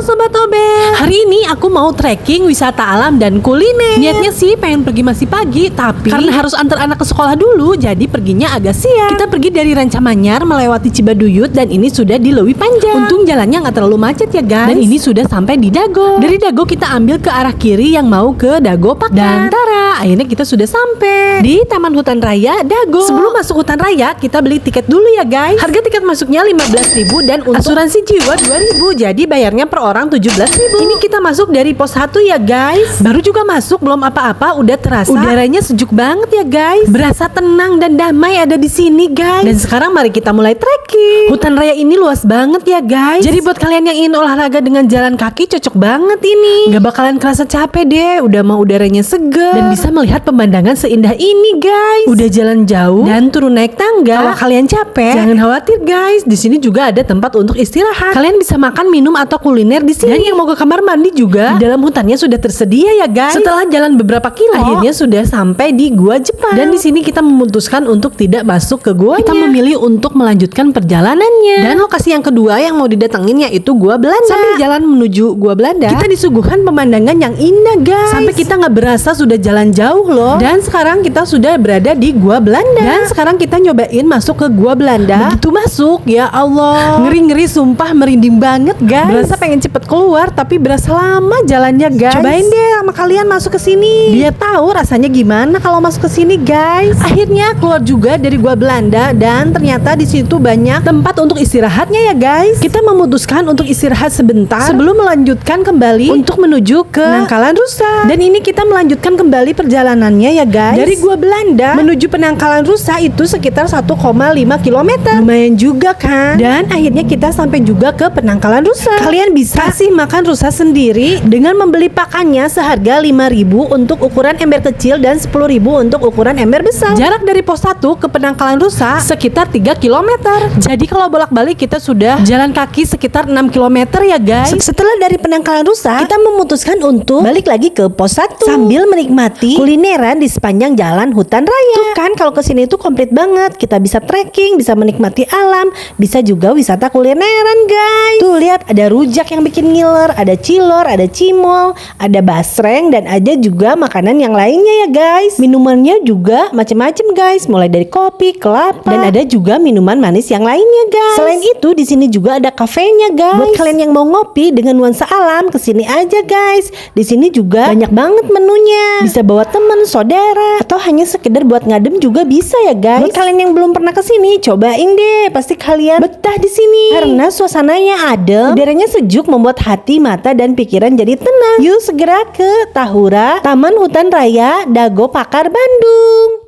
Sobat Obel, hari ini aku mau trekking wisata alam dan kuliner. Niatnya sih pengen pergi masih pagi, tapi karena harus antar anak ke sekolah dulu, jadi perginya agak siang. Kita pergi dari Rancamanyar melewati Cibaduyut dan ini sudah di Leuwi Panjang. Untung jalannya nggak terlalu macet ya guys. Dan ini sudah sampai di Dago. Dari Dago kita ambil ke arah kiri yang mau ke Dago Pakar. Dan tara, akhirnya kita sudah sampai di Taman Hutan Raya Dago. Sebelum masuk hutan raya, kita beli tiket dulu ya guys. Harga tiket masuknya 15.000 dan untuk asuransi jiwa 2.000. Jadi bayarnya per orang 17.000. Ini kita masuk dari pos 1 ya guys. Baru juga masuk, belum apa-apa udah terasa udaranya sejuk banget ya guys. Berasa tenang dan damai ada di sini guys. Dan sekarang mari kita mulai trekking. Hutan raya ini luas banget ya guys. Jadi buat kalian yang ingin olahraga dengan jalan kaki cocok banget ini. Gak bakalan kerasa capek deh. Udah mau udaranya segar dan bisa melihat pemandangan seindah ini guys. Udah jalan jauh dan turun naik tangga. Kalau kalian capek, jangan khawatir guys. Di sini juga ada tempat untuk istirahat. Kalian bisa makan, minum atau kuliner di sini. Dan yang mau ke kamar mandi juga di dalam hutannya sudah tersedia ya guys. Setelah jalan beberapa kilo, akhirnya sudah sampai di Gua Jepang. Dan di sini kita memutuskan untuk tidak masuk ke gua. Kita memilih untuk melanjutkan perjalanannya. Dan lokasi yang kedua yang mau didatengin yaitu Gua Belanda. Sambil jalan menuju Gua Belanda, kita disuguhkan pemandangan yang indah guys. Sampai kita nggak berasa sudah jalan jauh loh. Dan sekarang kita sudah berada di Gua Belanda. Dan sekarang kita nyobain masuk ke Gua Belanda. Begitu masuk, ya Allah, ngeri-ngeri sumpah, merinding banget guys. Berasa pengen cepet keluar tapi berasa lama jalannya guys. Cobain deh sama kalian masuk ke sini. Biar tahu rasanya gimana kalau masuk ke sini guys. Akhirnya keluar juga dari Gua Belanda dan ternyata di situ banyak tempat untuk istirahatnya ya guys. Kita memutuskan untuk istirahat sebentar sebelum melanjutkan kembali untuk menuju ke Penangkalan Rusa. Dan ini kita melanjutkan kembali perjalanannya ya guys. Dari Gua Belanda menuju Penangkalan Rusa itu sekitar 1,5 km. Lumayan juga kan? Dan akhirnya kita sampai juga ke Penangkalan Rusa. Kalian bisa kasih makan rusa sendiri dengan membeli pakannya seharga 5.000 untuk ukuran ember kecil dan 10.000 untuk ukuran ember besar. Jarak dari pos 1 ke Penangkalan Rusa sekitar 3 km. Jadi kalau bolak-balik kita sudah jalan kaki sekitar 6 km ya guys. Setelah dari Penangkalan Rusa, kita memutuskan untuk balik lagi ke pos 1 sambil menikmati kulineran di sepanjang jalan hutan raya. Tuh kan kalau kesini tuh komplit banget. Kita bisa trekking, bisa menikmati alam, bisa juga wisata kulineran guys. Tuh lihat ada rujak yang bikin ngiler, ada cilor, ada cimol, ada basreng dan ada juga makanan yang lainnya ya guys. Minumannya juga macam-macam guys, mulai dari kopi, kelapa dan ada juga minuman manis yang lainnya guys. Selain itu di sini juga ada kafenya guys. Buat kalian yang mau ngopi dengan nuansa alam, kesini aja guys. Di sini juga banyak banget menunya. Bisa bawa teman, saudara, atau hanya sekedar buat ngadem juga bisa ya guys. Buat kalian yang belum pernah kesini, cobain deh. Pasti kalian betah di sini karena suasananya adem, udaranya sejuk, membuat hati, mata dan pikiran jadi tenang. Yuk segera ke Tahura, Taman Hutan Raya Dago Pakar, Bandung.